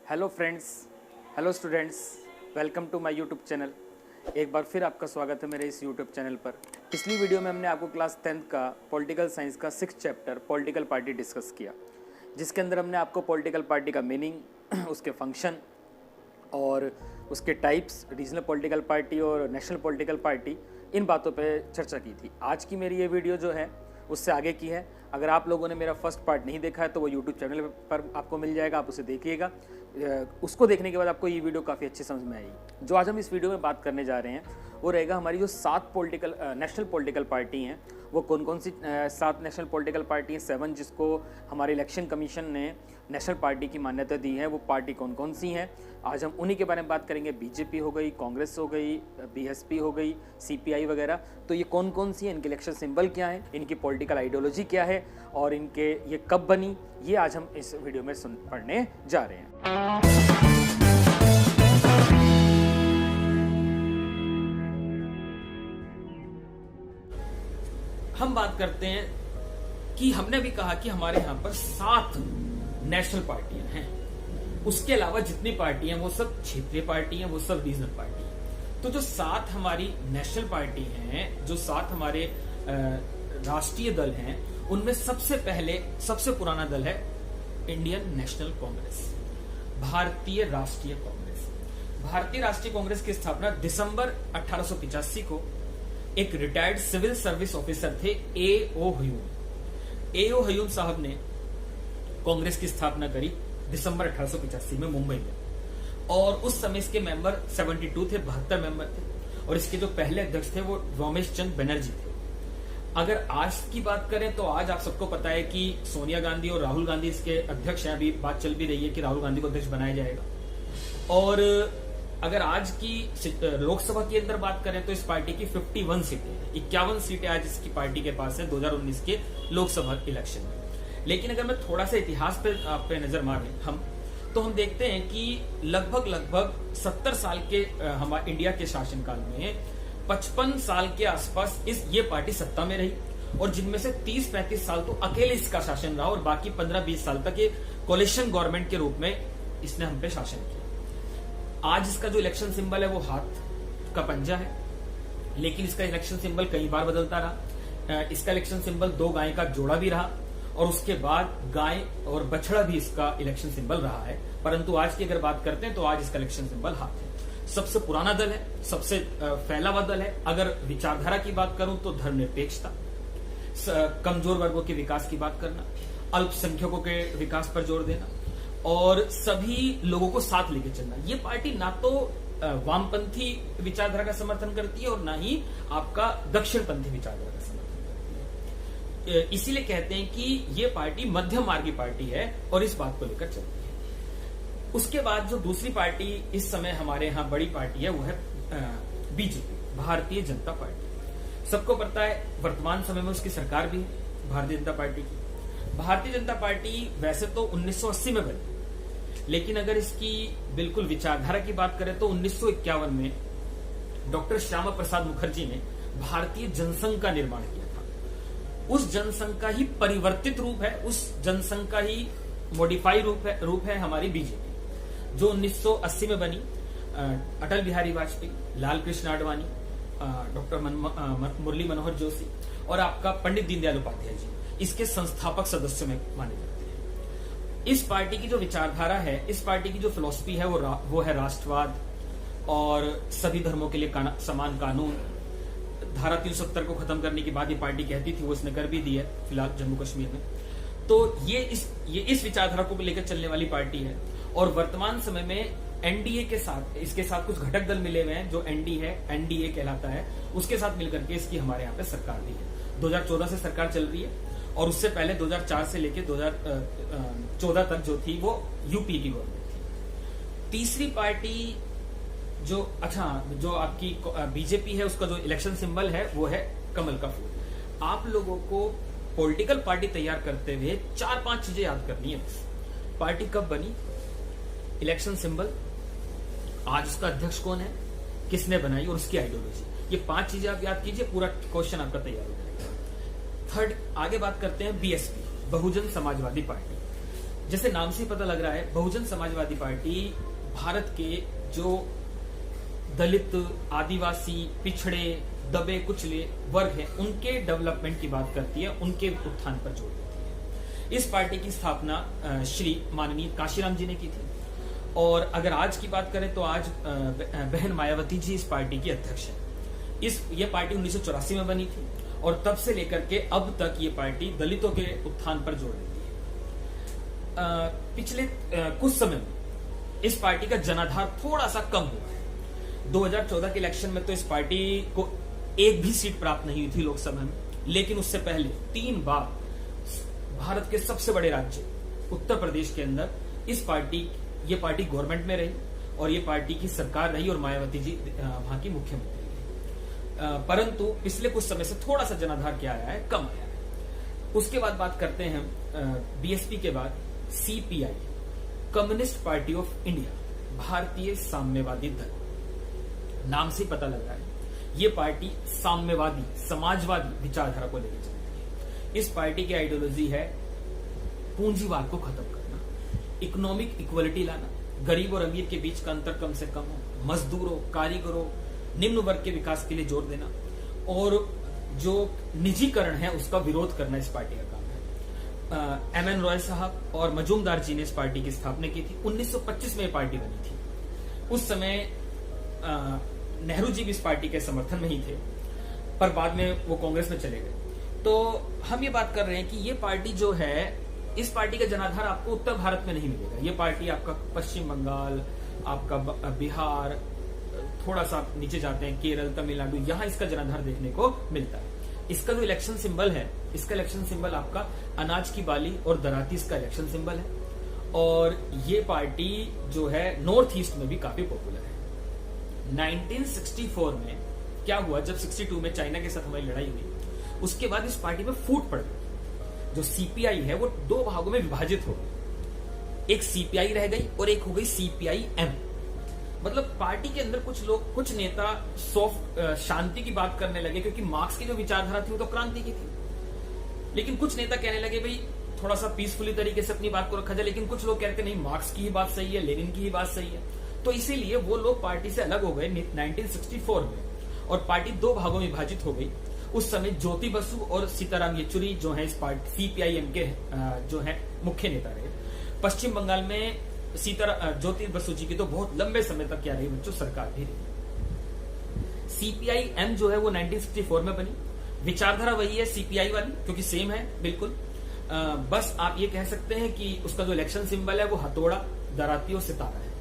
Hello friends, hello students, welcome to my YouTube channel. एक बार फिर आपका स्वागत है मेरे इस यूट्यूब चैनल पर। पिछली वीडियो में हमने आपको क्लास 10th का पॉलिटिकल साइंस का 6th chapter political party discuss किया, जिसके अंदर हमने आपको पॉलिटिकल पार्टी का मीनिंग, उसके फंक्शन और उसके टाइप्स, रीजनल पॉलिटिकल पार्टी और नेशनल पॉलिटिकल पार्टी, इन बातों पर चर्चा की थी। आज की मेरी ये वीडियो जो है उससे आगे की है। अगर आप लोगों ने मेरा फर्स्ट पार्ट नहीं देखा है तो वो यूट्यूब चैनल पर आपको मिल जाएगा, आप उसे देखिएगा। उसको देखने के बाद आपको ये वीडियो काफ़ी अच्छी समझ में आएगी। जो आज हम इस वीडियो में बात करने जा रहे हैं वो रहेगा हमारी जो 7 नेशनल पॉलिटिकल पार्टी हैं, वो कौन कौन सी 7 नेशनल पॉलिटिकल पार्टी हैं, 7 जिसको हमारे इलेक्शन कमीशन ने नेशनल पार्टी की मान्यता दी है, वो पार्टी कौन कौन सी हैं। आज हम उन्हीं के बारे में बात करेंगे। बीजेपी हो गई, कांग्रेस हो गई, बीएसपी हो गई, सीपीआई वगैरह। तो ये कौन कौन सी हैं, इनके इलेक्शन सिंबल क्या है, इनकी पॉलिटिकल आइडियोलॉजी क्या है और इनके ये कब बनी, ये आज हम इस वीडियो में पढ़ने जा रहे हैं। हम बात करते हैं कि हमने भी कहा कि हमारे यहाँ पर 7 नेशनल पार्टियां हैं। उसके अलावा जितनी पार्टी हैं वो सब क्षेत्रीय पार्टी हैं, वो सब रीजनल पार्टी हैं। तो जो 7 हमारी नेशनल पार्टी हैं, जो 7 हमारे राष्ट्रीय दल हैं, उनमें सबसे पुराना दल है इंडियन नेशनल कांग्रेस, भारतीय राष्ट्रीय कांग्रेस। भारतीय राष्ट्रीय कांग्रेस की स्थापना दिसंबर 1885 को एक रिटायर्ड सिविल सर्विस ऑफिसर थे ए.ओ. ह्यूम साहब ने कांग्रेस की स्थापना करी दिसंबर 1885 में मुंबई में। और उस समय इसके मेंबर 72 थे, 72 मेंबर थे। और इसके जो पहले अध्यक्ष थे वो रमेश चंद्र बनर्जी थे। अगर आज की बात करें तो आज आप सबको पता है कि सोनिया गांधी और राहुल गांधी इसके अध्यक्ष हैं। अभी बात चल भी रही है कि राहुल गांधी को अध्यक्ष बनाया जाएगा। और अगर आज की लोकसभा के अंदर बात करें तो इस पार्टी की 51 सीटें हैं, 51 सीटें आज इसकी पार्टी के पास है 2019 के लोकसभा इलेक्शन में। लेकिन अगर मैं थोड़ा सा इतिहास पे नजर मारें तो हम देखते हैं कि लगभग 70 साल के हमारे इंडिया के शासनकाल में 55 साल के आसपास ये पार्टी सत्ता में रही। और जिनमें से 30-35 साल तो अकेले इसका शासन रहा और बाकी 15-20 साल तक ये कोलिशन गवर्नमेंट के रूप में इसने हम पे शासन किया। आज इसका जो इलेक्शन सिंबल है वो हाथ का पंजा है, लेकिन इसका इलेक्शन सिंबल कई बार बदलता रहा। इसका इलेक्शन सिंबल 2 गाय का जोड़ा भी रहा और उसके बाद गाय और बछड़ा भी इसका इलेक्शन सिंबल रहा है। परंतु आज की अगर बात करते हैं तो आज इसका इलेक्शन सिंबल हाथ है। सबसे पुराना दल है, सबसे फैला हुआ दल है। अगर विचारधारा की बात करूं तो धर्मनिरपेक्षता, कमजोर वर्गों के विकास की बात करना, अल्पसंख्यकों के विकास पर जोर देना और सभी लोगों को साथ लेके चलना। ये पार्टी ना तो वामपंथी विचारधारा का समर्थन करती है और ना ही आपका दक्षिणपंथी विचारधारा का समर्थन करती है। इसीलिए कहते हैं कि ये पार्टी मध्यम मार्गी पार्टी है और इस बात को लेकर चलती है। उसके बाद जो दूसरी पार्टी इस समय हमारे यहाँ बड़ी पार्टी है वो है बीजेपी, भारतीय जनता पार्टी। सबको पता है वर्तमान समय में उसकी सरकार भी है भारतीय जनता पार्टी की। भारतीय जनता पार्टी वैसे तो 1980 में बनी, लेकिन अगर इसकी बिल्कुल विचारधारा की बात करें तो 1951 में डॉक्टर श्यामा प्रसाद मुखर्जी ने भारतीय जनसंघ का निर्माण किया था। उस जनसंघ का ही परिवर्तित रूप है, उस जनसंघ का ही मॉडिफाई रूप है हमारी बीजेपी, जो 1980 में बनी। अटल बिहारी वाजपेयी, लाल कृष्ण आडवाणी, डॉक्टर मुरली मनोहर जोशी और आपका पंडित दीनदयाल उपाध्याय जी इसके संस्थापक सदस्यों में माने जाते हैं। इस पार्टी की जो विचारधारा है, इस पार्टी की जो फिलॉसफी है वो है राष्ट्रवाद और सभी धर्मों के लिए समान कानून। धारा 370 को खत्म करने की बात ये पार्टी कहती थी, वो इसने कर भी दी है फिलहाल जम्मू कश्मीर में। तो ये इस विचारधारा को लेकर चलने वाली पार्टी है। और वर्तमान समय में एनडीए के साथ, इसके साथ कुछ घटक दल मिले हुए हैं जो एनडीए कहलाता है, उसके साथ मिलकर के इसकी हमारे यहाँ पे सरकार भी है। 2014 से सरकार चल रही है और उससे पहले 2004 से लेकर 2014 तक जो थी वो यूपी की गवर्नमेंट थी। तीसरी पार्टी जो आपकी बीजेपी है, उसका जो इलेक्शन सिंबल है वो है कमल का फूल। आप लोगों को पॉलिटिकल पार्टी तैयार करते हुए 4-5 चीजें याद करनी है बस। पार्टी कब बनी, इलेक्शन सिंबल, आज उसका अध्यक्ष कौन है, किसने बनाई और उसकी आइडियोलॉजी। ये 5 चीजें आप याद कीजिए, पूरा क्वेश्चन आपका तैयार हो जाएगा। थर्ड, आगे बात करते हैं बीएसपी, बहुजन समाजवादी पार्टी। जैसे नाम से ही पता लग रहा है, बहुजन समाजवादी पार्टी भारत के जो दलित, आदिवासी, पिछड़े, दबे कुचले वर्ग हैं, उनके डेवलपमेंट की बात करती है, उनके उत्थान पर जोर देती है। इस पार्टी की स्थापना श्री माननीय काशीराम जी ने की थी। और अगर आज की बात करें तो आज बहन मायावती जी इस पार्टी की अध्यक्ष है। ये पार्टी 1984 में बनी थी और तब से लेकर के अब तक ये पार्टी दलितों के उत्थान पर जोर देती है। पिछले कुछ समय में इस पार्टी का जनाधार थोड़ा सा कम हुआ है। 2014 के इलेक्शन में तो इस पार्टी को एक भी सीट प्राप्त नहीं हुई थी लोकसभा में, लेकिन उससे पहले 3 बार भारत के सबसे बड़े राज्य उत्तर प्रदेश के अंदर ये पार्टी गवर्नमेंट में रही और ये पार्टी की सरकार रही और मायावती जी वहां की मुख्यमंत्री रही। परंतु पिछले कुछ समय से थोड़ा सा जनाधार क्या आया है, कम आया है। उसके बाद बात करते हैं बीएसपी के बाद CPI, communist party of India, भारतीय साम्यवादी दल। नाम से पता लग रहा है ये पार्टी साम्यवादी, समाजवादी विचारधारा को लेकर चलती है। इस पार्टी की आइडियोलॉजी है पूंजीवाद को खत्म करना, इकोनॉमिक इक्वलिटी लाना, गरीब और अमीर के बीच का अंतर कम से कम हो, मजदूरों, कारीगरों, निम्न वर्ग के विकास के लिए जोर देना और जो निजीकरण है उसका विरोध करना इस पार्टी का काम है। एमएन रॉय साहब और मजूमदार जी ने इस पार्टी की स्थापना की थी। 1925 में ये पार्टी बनी थी। उस समय नेहरू जी भी इस पार्टी के समर्थन में ही थे, पर बाद में वो कांग्रेस में चले गए। तो हम ये बात कर रहे हैं कि ये पार्टी जो है, इस पार्टी का जनाधार आपको उत्तर भारत में नहीं मिलेगा। ये पार्टी आपका पश्चिम बंगाल, आपका बिहार, थोड़ा सा नीचे जाते हैं केरल, तमिलनाडु, यहां इसका जनाधार देखने को मिलता है। इसका जो इलेक्शन सिंबल है, इसका इलेक्शन सिंबल आपका अनाज की बाली और दराती इसका इलेक्शन सिंबल है। और ये पार्टी जो है नॉर्थ ईस्ट में भी काफी पॉपुलर है। 1964 में क्या हुआ, जब 62 में चाइना के साथ हमारी लड़ाई हुई, उसके बाद इस पार्टी में फूट पड़ गई। जो सीपीआई है वो 2 भागों में विभाजित हो गई। एक सीपीआई रह गई और एक हो गई सीपीआई एम। मतलब पार्टी के अंदर कुछ नेता सॉफ्ट शांति की बात करने लगे, क्योंकि मार्क्स की जो विचारधारा थी वो तो क्रांति की थी। लेकिन कुछ नेता कहने लगे भाई थोड़ा सा पीसफुली तरीके से अपनी बात को रखा जाए, लेकिन कुछ लोग कहते नहीं, मार्क्स की ही बात सही है, लेनिन की ही बात सही है। तो इसीलिए वो लोग पार्टी से अलग हो गए 1964 में और पार्टी 2 भागों में विभाजित हो गई। उस समय ज्योति बसु और सीताराम येचुरी जो है इस पार्टी सीपीआईएम के जो है मुख्य नेता रहे। पश्चिम बंगाल में ज्योति बसु जी की तो बहुत लंबे समय तक क्या रही बच्चों, सरकार भी रही। सीपीआईएम जो है वो 1964 में बनी। विचारधारा वही है सीपीआई वाली, क्योंकि सेम है बिल्कुल। बस आप ये कह सकते हैं कि उसका जो इलेक्शन सिंबल है वो हथौड़ा, दराती और सितारा है।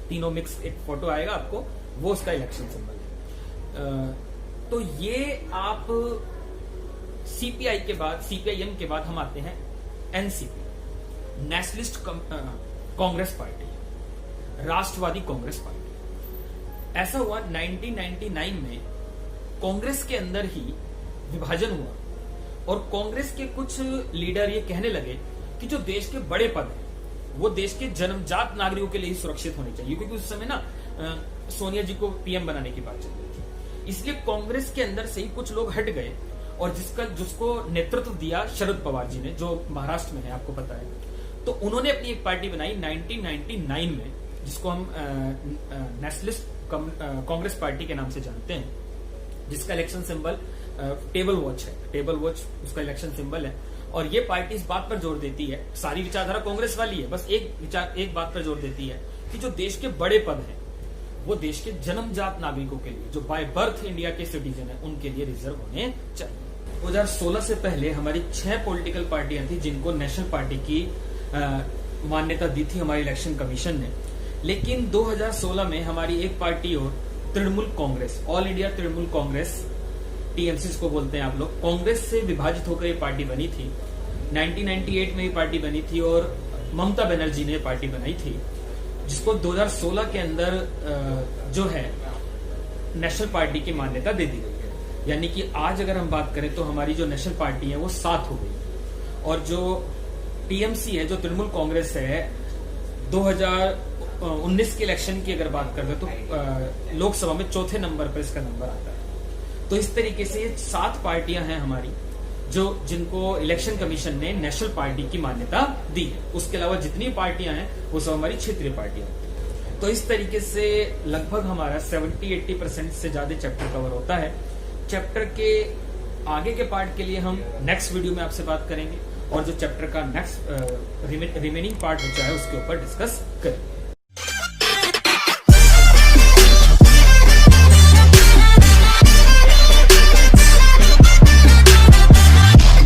तीनों मिक्स एक फोटो आएगा आपको, वो उसका इलेक्शन सिंबल है। तो ये आप सीपीआई के बाद, सीपीआईएम के बाद हम आते हैं एनसीपी, नेशनलिस्ट कांग्रेस पार्टी, राष्ट्रवादी कांग्रेस पार्टी। ऐसा हुआ 1999 में कांग्रेस के अंदर ही विभाजन हुआ और कांग्रेस के कुछ लीडर ये कहने लगे कि जो देश के बड़े पद हैं वो देश के जन्मजात नागरिकों के लिए ही सुरक्षित होने चाहिए, क्योंकि उस समय ना सोनिया जी को पीएम बनाने की बात चल रही थी। इसलिए कांग्रेस के अंदर से ही कुछ लोग हट गए और जिसको नेतृत्व दिया शरद पवार जी ने, जो महाराष्ट्र में है, आपको पता है। तो उन्होंने अपनी एक पार्टी बनाई 1999 में, जिसको हम नेशनलिस्ट कांग्रेस पार्टी के नाम से जानते हैं, जिसका इलेक्शन सिंबल टेबल वॉच है। टेबल वॉच उसका इलेक्शन सिंबल है। और ये पार्टी इस बात पर जोर देती है, सारी विचारधारा कांग्रेस वाली है, बस एक बात पर जोर देती है कि जो देश के बड़े पद हैं वो देश के जन्मजात नागरिकों के लिए, जो बाय बर्थ इंडिया के सिटीजन है, उनके लिए रिजर्व होने चाहिए। 2016 से पहले हमारी 6 पॉलिटिकल पार्टियां थी जिनको नेशनल पार्टी की मान्यता दी थी हमारी इलेक्शन कमीशन ने। लेकिन 2016 में हमारी एक पार्टी और, Trinamool Congress, all India Trinamool Congress, TMC को बोलते हैं आप लोग, कांग्रेस से विभाजित होकर ये पार्टी बनी थी। 1998 में ये पार्टी बनी थी और ममता बनर्जी ने पार्टी बनाई थी, जिसको 2016 के अंदर जो है नेशनल पार्टी की मान्यता दे दी गई है। यानी कि आज अगर हम बात करें तो हमारी जो नेशनल पार्टी है वो 7 हो गई। और जो टीएमसी है, जो तृणमूल कांग्रेस है, 2019 के इलेक्शन की अगर बात करें तो लोकसभा में 4थे नंबर पर इसका नंबर आता है। तो इस तरीके से 7 पार्टियां हैं हमारी जो जिनको इलेक्शन कमीशन ने नेशनल पार्टी की मान्यता दी है। उसके अलावा जितनी पार्टियां हैं वो सब हमारी क्षेत्रीय पार्टियां हैं। तो इस तरीके से लगभग हमारा 70-80% से ज्यादा चैप्टर कवर होता है। चैप्टर के आगे के पार्ट के लिए हम नेक्स्ट वीडियो में आपसे बात करेंगे और जो चैप्टर का नेक्स्ट रिमेनिंग पार्ट बचा है उसके ऊपर डिस्कस करेंगे।